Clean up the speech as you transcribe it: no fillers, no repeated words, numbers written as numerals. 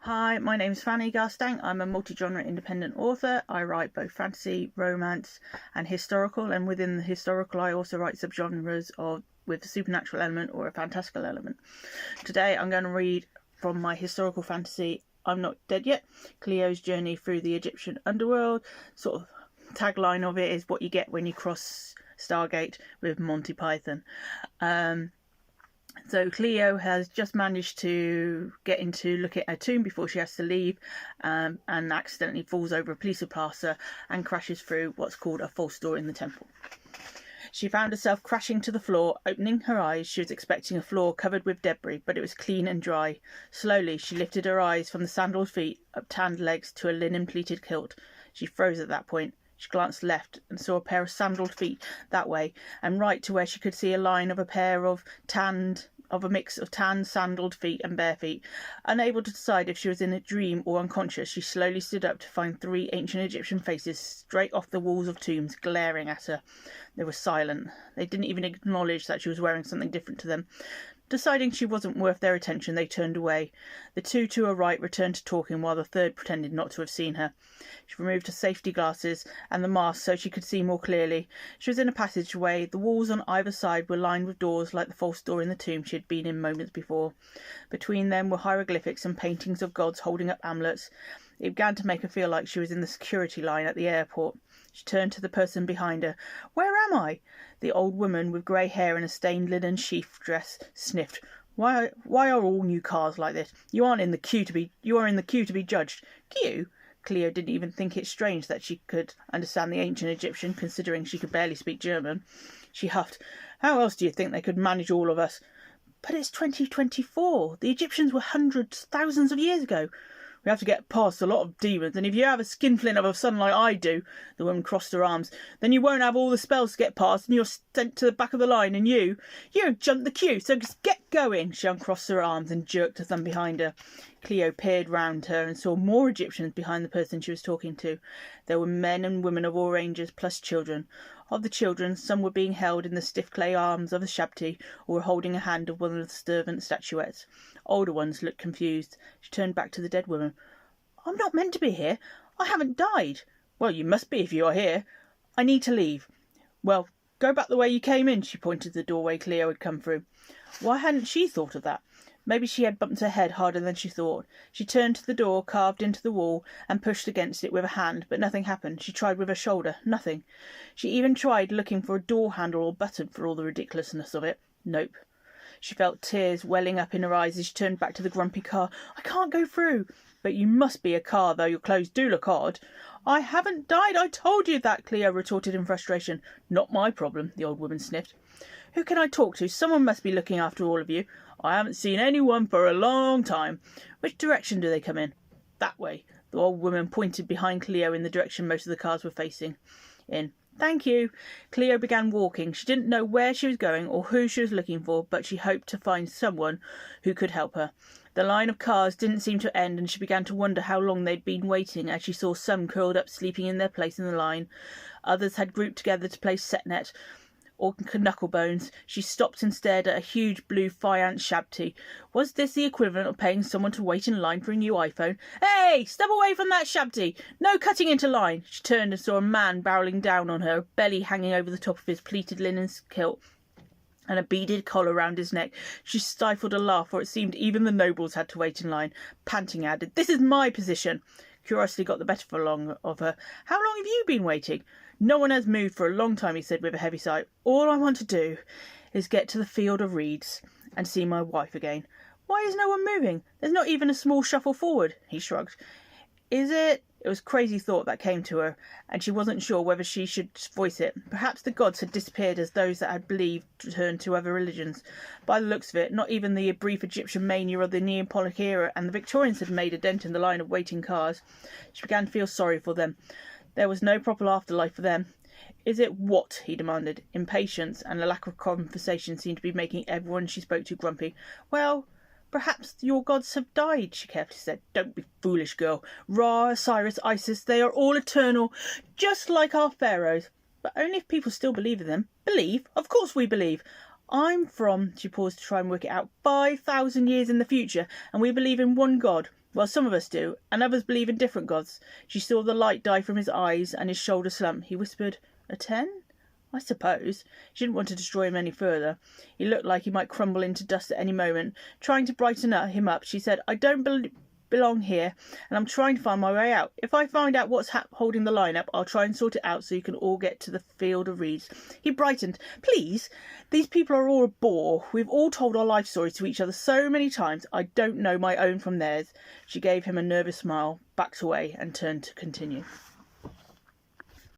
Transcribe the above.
Hi, my name is Fanny Garstang. I'm a multi-genre independent author. I write both fantasy, romance and historical, and within the historical I also write subgenres with a supernatural element or a fantastical element. Today I'm going to read from my historical fantasy I'm Not Dead Yet, Cleo's journey through the Egyptian underworld. Sort of tagline of it is what you get when you cross Stargate with Monty Python. So Cleo has just managed to get in to look at a tomb before she has to leave, and accidentally falls over a police passer and crashes through what's called a false door in the temple. She found herself crashing to the floor. Opening her eyes, she was expecting a floor covered with debris, but it was clean and dry. Slowly, she lifted her eyes from the sandaled feet, upturned legs to a linen-pleated kilt. She froze at that point. She glanced left and saw a pair of sandaled feet that way, and right to where she could see a line of a pair of a mix of tanned, sandaled feet and bare feet. Unable to decide if she was in a dream or unconscious, she slowly stood up to find three ancient Egyptian faces straight off the walls of tombs, glaring at her. They were silent. They didn't even acknowledge that she was wearing something different to them. Deciding she wasn't worth their attention, they turned away. The two to her right returned to talking, while the third pretended not to have seen her. She removed her safety glasses and the mask so she could see more clearly. She was in a passageway. The walls on either side were lined with doors like the false door in the tomb she had been in moments before. Between them were hieroglyphics and paintings of gods holding up amulets. It began to make her feel like she was in the security line at the airport. She turned to the person behind her. "Where am I?" The old woman with grey hair and a stained linen sheath dress sniffed. Why are all new cars like this? You are in the queue to be judged." Queue? Cleo didn't even think it strange that she could understand the ancient Egyptian, considering she could barely speak German. She huffed. "How else do you think they could manage all of us?" "But it's 2024. The Egyptians were hundreds, thousands of years ago. We have to get past a lot of demons, and if you have a skinflint of a son like I do," the woman crossed her arms, "then you won't have all the spells to get past, and you're sent to the back of the line, and you jumped the queue, so just get going." She uncrossed her arms and jerked her thumb behind her. Cleo peered round her and saw more Egyptians behind the person she was talking to. There were men and women of all ranges, plus children. Of the children, some were being held in the stiff clay arms of a shabti, or were holding a hand of one of the servant statuettes. Older ones looked confused. She turned back to the dead woman. "I'm not meant to be here. I haven't died." "Well, you must be if you are here." "I need to leave." "Well, go back the way you came in." She pointed to the doorway Cleo had come through. Why hadn't she thought of that? Maybe she had bumped her head harder than she thought. She turned to the door carved into the wall and pushed against it with a hand, but nothing happened. She tried with her shoulder. Nothing. She even tried looking for a door handle or button for all the ridiculousness of it. Nope. She felt tears welling up in her eyes as she turned back to the grumpy car. "I can't go through." "But you must be a car, though your clothes do look odd." "I haven't died, I told you that," Cleo retorted in frustration. "Not my problem," the old woman sniffed. "Who can I talk to? Someone must be looking after all of you." "I haven't seen anyone for a long time." "Which direction do they come in?" "That way." The old woman pointed behind Cleo in the direction most of the cars were facing. "In." "Thank you." Cleo began walking. She didn't know where she was going or who she was looking for, but she hoped to find someone who could help her. The line of cars didn't seem to end, and she began to wonder how long they'd been waiting as she saw some curled up sleeping in their place in the line. Others had grouped together to play setnet or knucklebones. She stopped and stared at a huge blue faience shabti. Was this the equivalent of paying someone to wait in line for a new iPhone? "Hey, step away from that shabti! No cutting into line!" She turned and saw a man barreling down on her, belly hanging over the top of his pleated linen kilt and a beaded collar round his neck. She stifled a laugh, for it seemed even the nobles had to wait in line. Panting, added, "This is my position." Curiosity got the better of her. "How long have you been waiting?" "No one has moved for a long time," he said with a heavy sigh. "All I want to do is get to the field of reeds and see my wife again." "Why is no one moving? There's not even a small shuffle forward." He shrugged. "Is it?" It was a crazy thought that came to her, and she wasn't sure whether she should voice it. Perhaps the gods had disappeared as those that had believed turned to other religions. By the looks of it, not even the brief Egyptian mania of the Neapolitan era and the Victorians had made a dent in the line of waiting cars. She began to feel sorry for them. There was no proper afterlife for them. "Is it what?" he demanded. Impatience and a lack of conversation seemed to be making everyone she spoke to grumpy. "Well, perhaps your gods have died," she carefully said. "Don't be foolish, girl. Ra, Osiris, Isis, they are all eternal, just like our pharaohs." "But only if people still believe in them." "Believe? Of course we believe. I'm from," she paused to try and work it out, 5,000 years in the future, and we believe in one God. Well, some of us do, and others believe in different gods. She saw the light die from his eyes and his shoulder slump. He whispered, "A 10? I suppose." She didn't want to destroy him any further. He looked like he might crumble into dust at any moment. Trying to brighten him up, she said, "I don't belong here, and I'm trying to find my way out. If I find out what's holding the line up, I'll try and sort it out so you can all get to the field of reeds." He brightened. "Please, these people are all a bore. We've all told our life stories to each other so many times. I don't know my own from theirs." She gave him a nervous smile, backed away, and turned to continue.